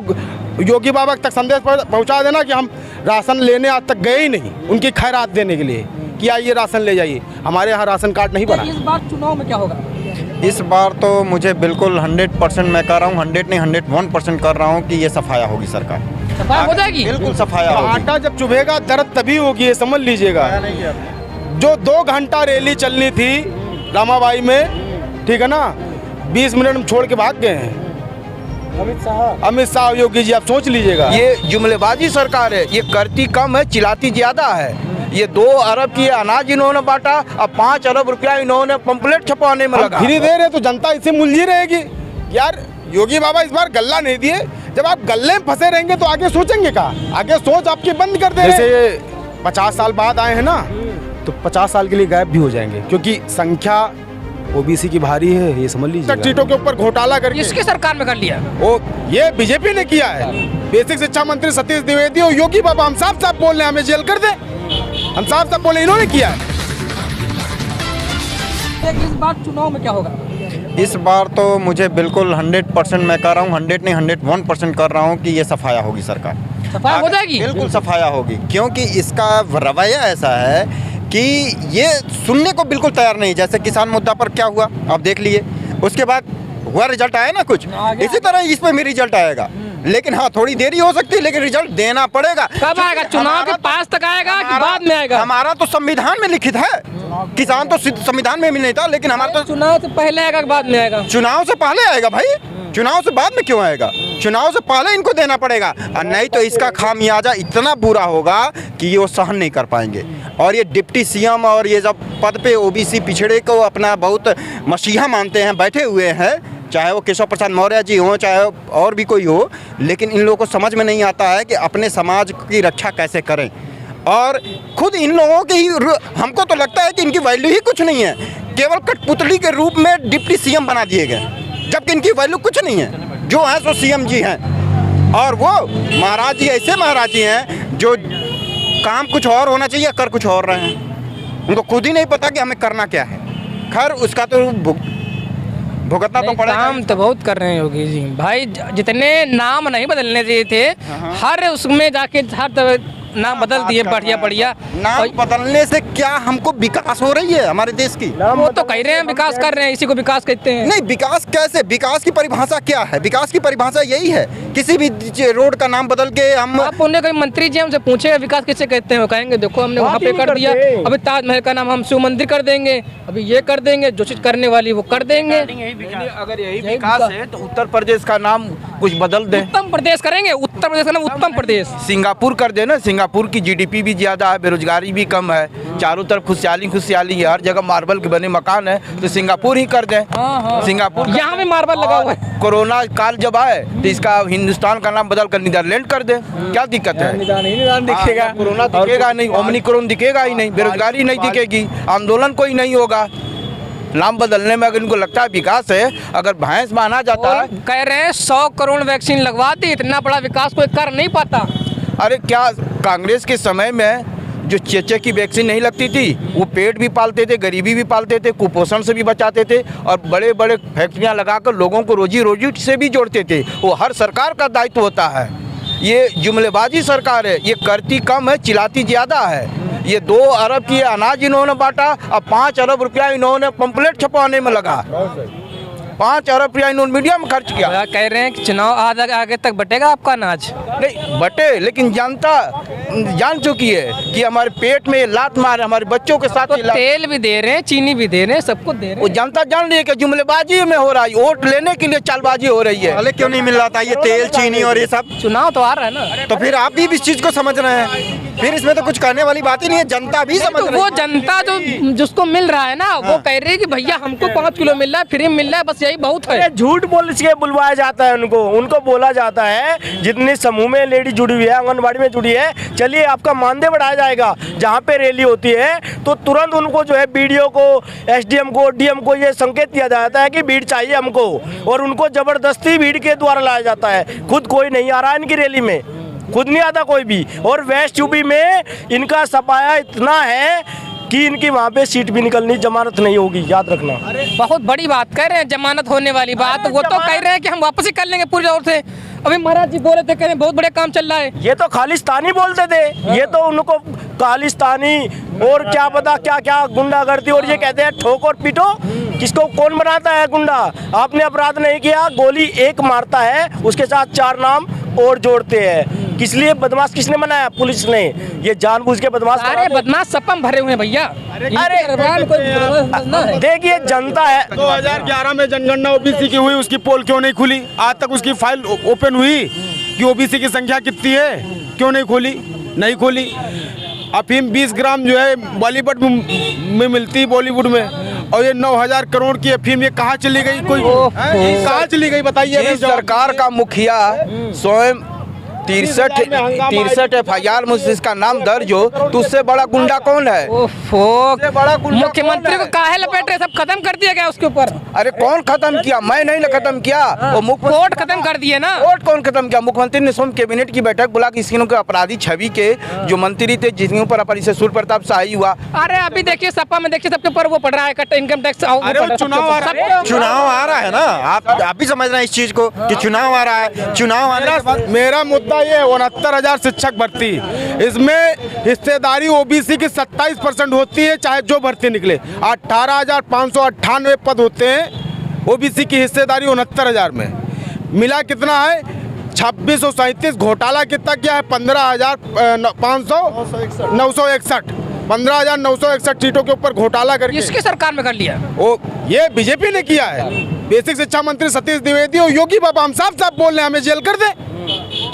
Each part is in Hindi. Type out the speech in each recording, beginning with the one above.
और योगी बाबा तक संदेश पहुंचा देना कि हम राशन लेने आज तक गए ही नहीं, उनकी खैरात देने के लिए कि आइए राशन ले जाइए। हमारे यहाँ राशन कार्ड नहीं बना। इस बार चुनाव में क्या होगा? इस बार तो मुझे बिल्कुल 100% मैं कर रहा हूँ, 100 नहीं 101% कर रहा हूँ कि ये सफाया होगी सरकार। सफाई हो जाएगी? बिल्कुल सफाया तो होगी। आटा जब चुभेगा दर्द तभी होगी, ये समझ लीजिएगा। जो 2 घंटा रैली चलनी थी रामाबाई में, ठीक है ना, 20 मिनट में छोड़ के भाग गए हैं अमित शाह योगी जी, आप सोच लीजिएगा। ये जुमलेबाजी सरकार है, ये करती कम है चिल्लाती ज्यादा है। ये 2 अरब की अनाज इन्होंने बांटा, अब 5 अरब रुपया इन्होंने पंपलेट छपवाने में लगा। फ्री दे रहे तो जनता इससे मुलझी रहेगी। यार योगी बाबा इस बार गल्ला नहीं दिए, जब आप गल्ले में फंसे रहेंगे तो आगे सोचेंगे का? आगे सोच आपकी बंद कर दे। जैसे 50 साल बाद आए हैं ना, तो 50 साल के लिए गायब भी हो जाएंगे, क्योंकि संख्या ओबीसी की भारी है, ये समझ लीजिए। सीटों के ऊपर घोटाला करके इसकी सरकार में कर लिया। वो ये बीजेपी ने किया है। बेसिक शिक्षा मंत्री सतीश द्विवेदी और योगी बाबा हम साफ साफ बोल रहे हैं, हमें जेल कर दे। हम साफ साफ बोले, इन्होंने किया है। इस बार चुनाव में क्या होगा? इस बार तो मुझे बिल्कुल 100% मैं कर रहा हूँ, 100 नहीं 101% कर रहा हूँ कि ये सफाया होगी सरकार। सफाई हो जाएगी? बिल्कुल सफाया होगी, क्योंकि इसका रवैया ऐसा है कि ये सुनने को बिल्कुल तैयार नहीं। जैसे किसान मुद्दा पर क्या हुआ आप देख लिए, उसके बाद हुआ रिजल्ट आया ना कुछ, इसी तरह इस पे भी रिजल्ट आएगा। लेकिन हाँ थोड़ी देरी हो सकती है, लेकिन रिजल्ट देना पड़ेगा। कब आएगा? चुनाव के पास तक आएगा कि बाद में आएगा? हमारा तो संविधान में लिखित है, किसान तो संविधान में भी नहीं था, लेकिन हमारा तो चुनाव से पहले आएगा कि बाद में आएगा? चुनाव से पहले आएगा भाई, चुनाव से बाद में क्यों आएगा? चुनाव से पहले इनको देना पड़ेगा, और नहीं तो इसका खामियाजा इतना बुरा होगा कि ये वो सहन नहीं कर पाएंगे। और ये डिप्टी सीएम और ये जब पद पे ओबीसी पिछड़े को अपना बहुत मसीहा मानते हैं, बैठे हुए हैं, चाहे वो केशव प्रसाद मौर्य जी हों, चाहे और भी कोई हो, लेकिन इन लोगों को समझ में नहीं आता है कि अपने समाज की रक्षा कैसे करें। और खुद इन लोगों की ही, हमको तो लगता है कि इनकी वैल्यू ही कुछ नहीं है, केवल कठपुतली के रूप में डिप्टी सीएम बना दिए गए, जबकि इनकी वैल्यू कुछ नहीं है। जो है सो सीएम जी हैं, और वो महाराज जी ऐसे महाराज जी हैं जो काम कुछ और होना चाहिए, कर कुछ और रहे हैं। उनको खुद ही नहीं पता कि हमें करना क्या है। खैर उसका तो भुगतना तो पड़ेगा। काम तो बहुत कर रहे हैं योगी जी भाई, जितने नाम नहीं बदलने चाहिए थे, हर उसमें जाके हर नाम बदल दिए। बढ़िया बढ़िया नाम बदलने से क्या हमको विकास हो रही है हमारे देश की? वो तो कह रहे हैं विकास कर रहे हैं, इसी को विकास कहते हैं। नहीं, विकास कैसे? विकास की परिभाषा क्या है? विकास की परिभाषा यही है, किसी भी रोड का नाम बदल के हम। आप उन्हें कोई मंत्री जी हमसे पूछे विकास किसे कहते हैं, वो कहेंगे देखो हमने वहाँ पे कर दिया, अभी ताजमहल का नाम हम शिव मंदिर कर देंगे, अभी ये कर देंगे, जो चीज करने वाली वो कर देंगे। अगर यही विकास है तो उत्तर प्रदेश का नाम कुछ बदल दे। उत्तम प्रदेश करेंगे, उत्तर प्रदेश का नाम उत्तम प्रदेश। सिंगापुर कर देना, सिंगापुर की जीडीपी भी ज्यादा है, बेरोजगारी भी कम है, चारों तरफ खुशहाली खुशहाली है, हर जगह मार्बल के बने मकान है, तो सिंगापुर ही कर दें। सिंगापुर यहाँ भी मार्बल लगा हुआ है। कोरोना काल जब आए तो इसका हिंदुस्तान का नाम बदल कर नीदरलैंड कर दे, क्या दिक्कत है? निदान दिखेगा, कोरोना दिखेगा नहीं, ओमिक्रॉन दिखेगा ही नहीं, बेरोजगारी नहीं दिखेगी, आंदोलन कोई नहीं होगा। नाम बदलने में अगर इनको लगता है विकास है, अगर भैंस माना जाता है। कह रहे हैं 100 करोड़ वैक्सीन लगवा दी, इतना बड़ा विकास कोई कर नहीं पाता। अरे क्या कांग्रेस के समय में जो चेचे की वैक्सीन नहीं लगती थी, वो पेट भी पालते थे, गरीबी भी पालते थे, कुपोषण से भी बचाते थे, और बड़े बड़े फैक्ट्रियां लगाकर लोगों को रोजी रोटी से भी जोड़ते थे। वो हर सरकार का दायित्व होता है। ये जुमलेबाजी सरकार है, ये करती कम है चिल्लाती ज़्यादा है। ये 2 अरब की अनाज इन्होंने बांटा, अब 5 अरब रुपया इन्होंने पंपलेट छपवाने में लगा। 5 अरब रुपया इन्होंने मीडिया में खर्च किया। कह रहे हैं कि चुनाव आगे तक बटेगा आपका अनाज। नहीं बटे, लेकिन जनता जान चुकी है कि हमारे पेट में लात मारे, हमारे बच्चों के साथ तो तेल भी दे रहे हैं, चीनी भी दे रहे हैं, सबको दे रहे वो हैं। जनता जान रही है कि जुमलेबाजी में हो रहा है, वोट लेने के लिए चालबाजी हो रही है। पहले क्यों नहीं मिल रहा था ये तेल चीनी और ये सब? चुनाव तो आ रहा है ना, तो फिर आप भी इस चीज को समझ रहे हैं, फिर इसमें तो कुछ कहने वाली बात ही नहीं है, जनता भी समझ तो रही वो है। जनता जो जिसको मिल रहा है ना, वो कह रही है कि भैया हमको 5 किलो मिल रहा है, फ्री मिल रहा है, बस यही बहुत है। झूठ बोल के बुलवाया जाता है उनको बोला जाता है जितनी समूह में लेडी जुड़ी हुई है, आंगनबाड़ी में जुड़ी है, चलिए आपका मानदेय बढ़ाया जाएगा। जहाँ पे रैली होती है तो तुरंत उनको जो है बीडीओ को, एसडीएम को, डीएम को ये संकेत दिया जाता है कि भीड़ चाहिए हमको, और उनको जबरदस्ती भीड़ के द्वारा लाया जाता है। खुद कोई नहीं आ रहा है इनकी रैली में, खुद नहीं आता कोई भी। और वेस्ट यूपी में इनका सफाया इतना है कि इनकी वहाँ पे सीट भी निकलनी, जमानत नहीं होगी, याद रखना। बहुत बड़ी बात कह रहे हैं, जमानत होने वाली बात। वो तो कह रहे हैं कि हम वापस ही कर लेंगे पूरी ओर से। अभी महाराज जी बोले थे, कह रहे बहुत बड़े काम चल रहा है। ये तो खालिस्तानी बोलते थे, ये तो उनको खालिस्तानी और क्या पता क्या क्या गुंडागर्दी, और ये कहते हैं ठोक और पीटो। किसको कौन बनाता है गुंडा? आपने अपराध नहीं किया, गोली एक मारता है, उसके साथ 4 नाम और जोड़ते हैं। किस लिए बदमाश किसने बनाया? पुलिस ने। ये जानबूझ के बदमाश सारे बदमाश सपा में भरे हुए हैं भैया। देखिए जनता है। 2011 में जनगणना ओबीसी की हुई, उसकी पोल क्यों नहीं खुली? आज तक उसकी फाइल ओपन हुई कि ओबीसी की संख्या कितनी है? क्यों नहीं खोली? नहीं खोली। अफीम 20 ग्राम जो है बॉलीवुड में मिलती है, बॉलीवुड में, और ये 9000 करोड़ की अफीम ये कहाँ चली गई? कोई कहाँ चली गई बताइए? जिस सरकार का मुखिया स्वयं 63 FIR में इसका नाम दर्ज हो, तो उससे बड़ा गुंडा कौन है? बड़ा मुख्यमंत्री को काहे लपेट रहे? सब खत्म कर दिया गया उसके ऊपर। अरे कौन खत्म किया? मैं नहीं खत्म किया, वो कोर्ट खत्म कर दिए ना। कोर्ट कौन खत्म किया? मुख्यमंत्री ने स्वयं कैबिनेट की बैठक बुला के इसके अपराधी छवि के जो मंत्री थे, जिनके ऊपर अपरिचय सूर्य प्रताप शाही हुआ। अरे अभी देखिए सपा में देखिए सबके ऊपर वो पड़ रहा है इनकम टैक्स। चुनाव आ रहा है ना, आप भी समझ रहे हैं इस चीज को कि चुनाव आ रहा है। चुनाव आने के बाद मेरा मुद्दा ये 69,000 शिक्षक भर्ती, इसमें हिस्सेदारी ओबीसी की 27% होती है, चाहे जो भर्ती निकले। 18,598 पद होते हैं ओबीसी की हिस्सेदारी 69,000 में। मिला कितना है? 2637। घोटाला कितना क्या है? 15,961 सीटों के ऊपर घोटाला करके इसकी सरकार में कर लिया। वो ये बीजेपी ने किया है। बेसिक शिक्षा मंत्री सतीश द्विवेदी और योगी बाबा हम साफ साफ बोल रहे हैं, हमें जेल कर दे।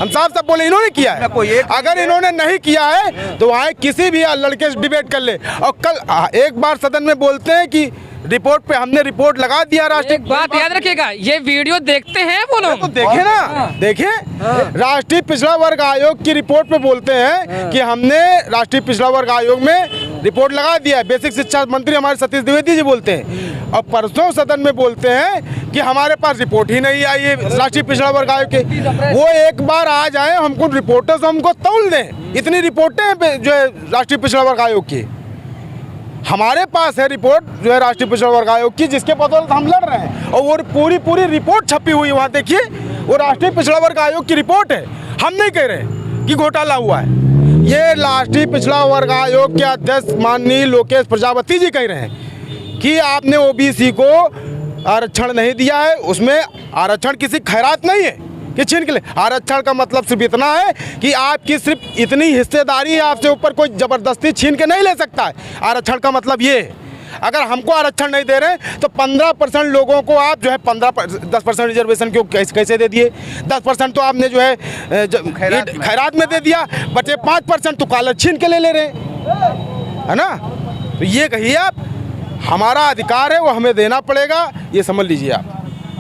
हम साफ साफ बोले इन्होंने किया है। अगर इन्होंने नहीं किया है तो वहाँ किसी भी लड़के से डिबेट कर ले। और कल एक बार सदन में बोलते हैं कि रिपोर्ट पे हमने रिपोर्ट लगा दिया। राष्ट्रीय बात याद रखिएगा, ये वीडियो देखते हैं वो लोग, तो देखे ना, देखें। राष्ट्रीय पिछड़ा वर्ग आयोग की रिपोर्ट पे बोलते हैं कि हमने राष्ट्रीय पिछड़ा वर्ग आयोग में रिपोर्ट लगा दिया है। बेसिक शिक्षा मंत्री हमारे सतीश द्विवेदी जी बोलते हैं, और परसों सदन में बोलते हैं कि हमारे पास रिपोर्ट ही नहीं आई है राष्ट्रीय पिछड़ा वर्ग आयोग के। वो एक बार आ जाए, हमको रिपोर्टर्स हमको तौल दें। इतनी रिपोर्टें जो है राष्ट्रीय पिछड़ा वर्ग आयोग की हमारे पास है, रिपोर्ट जो है राष्ट्रीय पिछड़ा वर्ग आयोग की, जिसके बदौलत हम लड़ रहे हैं। और वो पूरी रिपोर्ट छपी हुई वहाँ देखिए, वो राष्ट्रीय पिछड़ा वर्ग आयोग की रिपोर्ट है। हम नहीं कह रहे कि घोटाला हुआ है। ये राष्ट्रीय पिछड़ा वर्ग आयोग के अध्यक्ष माननीय लोकेश प्रजापति जी कह रहे हैं कि आपने ओबीसी को आरक्षण नहीं दिया है। उसमें आरक्षण किसी खैरात नहीं है कि छीन के लिए। आरक्षण का मतलब सिर्फ इतना है कि आपकी सिर्फ इतनी हिस्सेदारी है, आपसे ऊपर कोई जबरदस्ती छीन के नहीं ले सकता है। आरक्षण का मतलब ये है। अगर हमको आरक्षण नहीं दे रहे तो 15% लोगों को आप जो है 10% रिजर्वेशन क्यों कैसे दे दिए? 10% तो आपने जो है खैरात में दे दिया, बचे 5% तो काला छीन के ले रहे हैं, है ना? तो ये कहिए आप, हमारा अधिकार है वो हमें देना पड़ेगा, ये समझ लीजिए आप।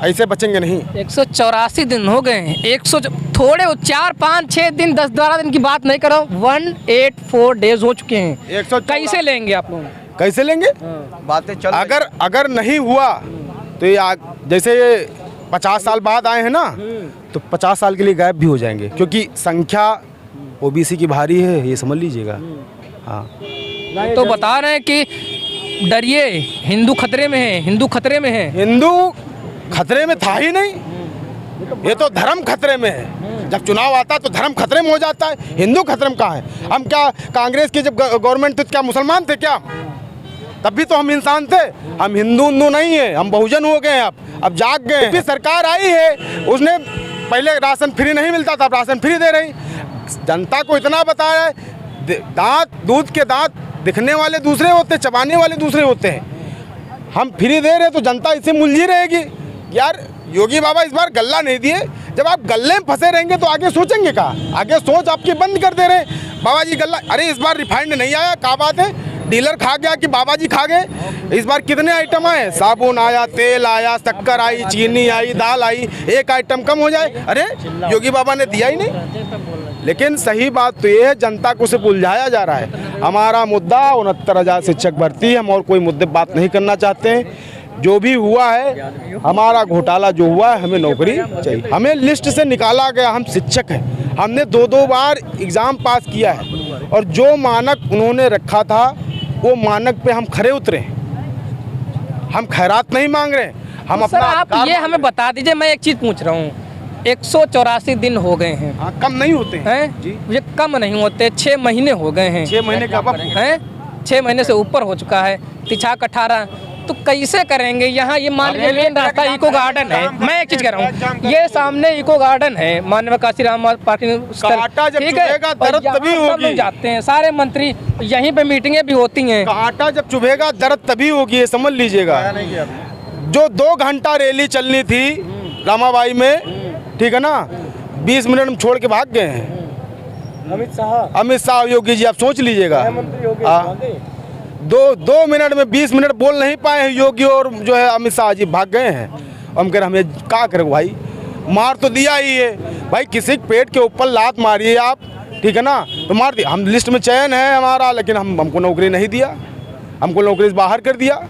ऐसे बचेंगे नहीं। 184 दिन हो गए हैं। 100 थोड़े 4, 5, 6 दिन 10-12 दिन की बात नहीं कर रहा हूँ, 184 डेज हो चुके हैं। कैसे लेंगे आप लोग? कैसे लेंगे? बातें चल अगर नहीं हुआ तो ये जैसे 50 साल बाद आए हैं ना, तो 50 साल के लिए गायब भी हो जाएंगे, क्योंकि संख्या ओबीसी की भारी है, ये समझ लीजिएगा। हाँ, तो बता रहे हैं कि डरिए, हिंदू खतरे में है, हिंदू खतरे में है। हिंदू खतरे में था ही नहीं, ये तो धर्म खतरे में है। जब चुनाव आता तो धर्म खतरे में हो जाता है, हिंदू खतरे में कहाँ है? हम क्या कांग्रेस की जब गवर्नमेंट थी क्या मुसलमान थे क्या? तब भी तो हम इंसान थे। हम हिंदू नहीं है, हम बहुजन हो गए हैं। अब जाग गए। भी सरकार आई है, उसने पहले राशन फ्री नहीं मिलता था, अब राशन फ्री दे रही। जनता को इतना बताया है, दूध के दांत दिखने वाले दूसरे होते, चबाने वाले दूसरे होते हैं। हम फ्री दे रहे तो जनता इससे मुलझी रहेगी। यार योगी बाबा इस बार गल्ला नहीं दिए। जब आप गल्ले में फंसे रहेंगे तो आगे सोचेंगे का? आगे सोच आपकी बंद कर दे रहे बाबा जी गल्ला। अरे इस बार रिफाइंड नहीं आया, क्या बात है? डीलर खा गया कि बाबा जी खा गए? इस बार कितने आइटम आए? साबुन आया, तेल आया, शक्कर आई, चीनी आई, दाल आई, एक आइटम कम हो जाए। अरे योगी बाबा ने दिया ही नहीं। लेकिन सही बात तो ये है, जनता को सिर्फ उलझाया जा रहा है। हमारा मुद्दा 69,000 शिक्षक भर्ती, हम और कोई मुद्दे बात नहीं करना चाहते हैं। जो भी हुआ है, हमारा घोटाला जो हुआ है, हमें नौकरी चाहिए। हमें लिस्ट से निकाला गया, हम शिक्षक हैं, हमने 2-2 बार एग्ज़ाम पास किया है, और जो मानक उन्होंने रखा था वो मानक पे हम खरे उतरे। हम खैरात नहीं मांग रहे, हम तो अपना सर आप ये हमें बता दीजिए। मैं एक चीज़ पूछ रहा हूँ, 184 दिन हो गए हैं। हाँ, कम नहीं होते हैं हैं ये कम नहीं होते, 6 महीने हो गए हैं। 6 महीने का हैं 6 महीने से ऊपर हो चुका है। तिछाक 18 तो कैसे करेंगे यहाँ? ये मान लीजिए मेन रास्ता इको गार्डन है। मैं एक चीज कह रहा हूँ, ये सामने इको गार्डन है, माननीय काशीराम पार्किंग कांटा जब चुभेगा दर्द तभी सब होगी। लोग जाते हैं, सारे मंत्री यहीं पे मीटिंगें भी होती हैं। कांटा जब चुभेगा दर्द तभी होगी, ये समझ लीजिएगा। जो 2 घंटा रैली चलनी थी रामाबाई में, ठीक है ना, 20 मिनट में छोड़ के भाग गए हैं अमित शाह योगी जी। आप सोच लीजिएगा, 2 मिनट में 20 मिनट बोल नहीं पाए हैं योगी और जो है अमित शाह जी भाग गए हैं। हम कह रहे हमें क्या करें भाई, मार तो दिया ही है भाई, किसी के पेट के ऊपर लात मारिए आप, ठीक है ना, तो मार दिया। हम लिस्ट में चयन है हमारा, लेकिन हमको नौकरी नहीं दिया, हमको नौकरी से बाहर कर दिया।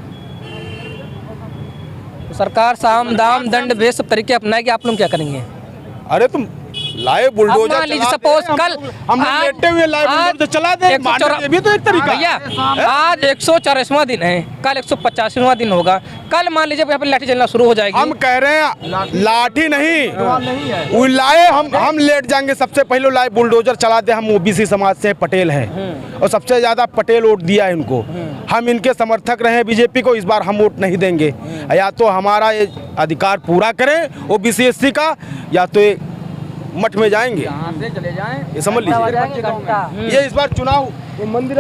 सरकार साम दाम दंड भेद सब तरीके अपनाएगी, आप लोग क्या करेंगे? अरे तुम लाए बुलडोजर, मान लीजिए सपोज कल हम लेटे हुए लाए बुलडोजर चला दें, ये भी तो एक तरीका है। भैया आज 140वां दिन है, कल 185वां दिन होगा। कल मान लीजिए यहाँ पे लाठी चलना शुरू हो जाएगी। हम कह रहे हैं लाठी नहीं, वो लाए हम लेट जाएंगे। सबसे पहले लाए बुलडोजर चला दे। हम ओबीसी समाज से पटेल हैं और सबसे ज्यादा पटेल वोट दिया है इनको। हम इनके समर्थक रहे बीजेपी को, इस बार हम वोट नहीं देंगे। या तो हमारा ये अधिकार पूरा करें ओबीसी एससी का, या तो मठ में जाएंगे, चले जाएं। ये समझ लीजिए, ये इस बार चुनाव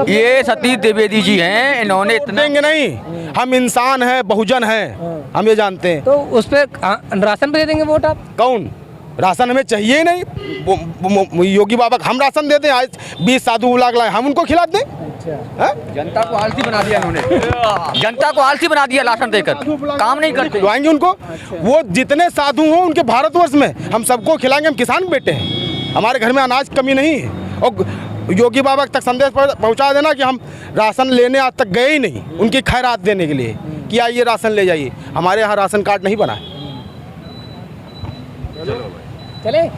ये सतीश द्विवेदी जी हैं, इन्होंने देंगे नहीं। हम इंसान हैं, बहुजन हैं, हम ये जानते हैं। तो उस पर राशन पे दे देंगे वोट आप? कौन राशन हमें चाहिए ही नहीं। योगी बाबा हम राशन देते हैं, आज 20 साधु बुला लाए, हम उनको खिला दें। जनता को आलसी बना दिया इन्होंने, जनता को आलसी बना दिया राशन देकर, काम नहीं करते। खिलवाएंगे उनको, वो जितने साधु हों उनके भारतवर्ष में हम सबको खिलाएंगे। हम किसान बेटे हैं, हमारे घर में अनाज कमी नहीं है। और योगी बाबा तक संदेश पहुंचा देना कि हम राशन लेने आज तक गए ही नहीं, उनकी खैरात देने के लिए कि आइए राशन ले जाइए। हमारे यहाँ राशन कार्ड नहीं बना है। चले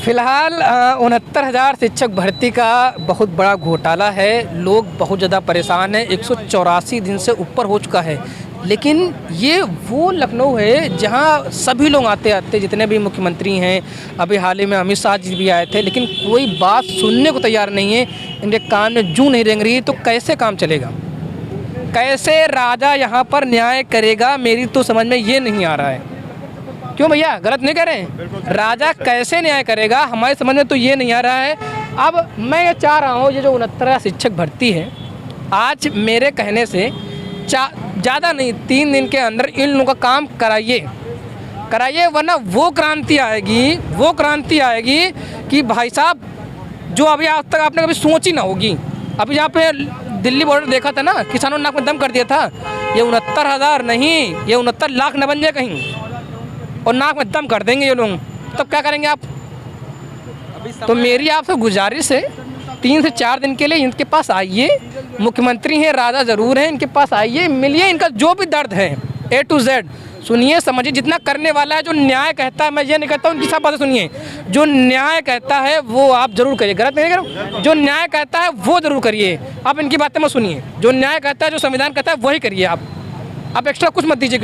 फिलहाल 69,000 शिक्षक भर्ती का बहुत बड़ा घोटाला है। लोग बहुत ज़्यादा परेशान हैं। 184 दिन से ऊपर हो चुका है, लेकिन ये वो लखनऊ है जहां सभी लोग आते आते, जितने भी मुख्यमंत्री हैं, अभी हाल ही में अमित शाह जी भी आए थे, लेकिन कोई बात सुनने को तैयार नहीं है। इनके कान में जूं नहीं रेंग रही। तो कैसे काम चलेगा? कैसे राजा यहाँ पर न्याय करेगा? मेरी तो समझ में ये नहीं आ रहा है। क्यों भैया, गलत नहीं कह रहे हैं? राजा कैसे न्याय करेगा, हमारी समझ में तो ये नहीं आ रहा है। अब मैं ये चाह रहा हूँ, ये जो 69 शिक्षक भर्ती है, आज मेरे कहने से ज़्यादा नहीं 3 दिन के अंदर इन लोगों का काम कराइए, वरना वो क्रांति आएगी कि भाई साहब, जो अभी आज तक आपने कभी सोची ना होगी। अभी यहाँ पे दिल्ली बॉर्डर देखा था ना, किसानों ने नाक में दम कर दिया था। ये 69,000 नहीं, ये 69 लाख न बन जाए कहीं, और नाक में दम कर देंगे ये लोग। तब क्या करेंगे आप? तो मेरी आपसे गुजारिश है, 3 से 4 दिन के लिए इनके पास आइए। मुख्यमंत्री हैं, राजा ज़रूर हैं, इनके पास आइए, मिलिए, इनका जो भी दर्द है A to Z सुनिए, समझिए। जितना करने वाला है, जो न्याय कहता है, मैं ये नहीं कहता हूँ, उनकी सब बातें सुनिए। जो न्याय कहता है वो आप जरूर करिए, गलत नहीं कह रहा हूँ। जो न्याय कहता है वो जरूर करिए, आप इनकी बातें मत सुनिए। जो न्याय कहता है, जो संविधान कहता है वही करिए। आप एक्स्ट्रा कुछ मत दीजिए।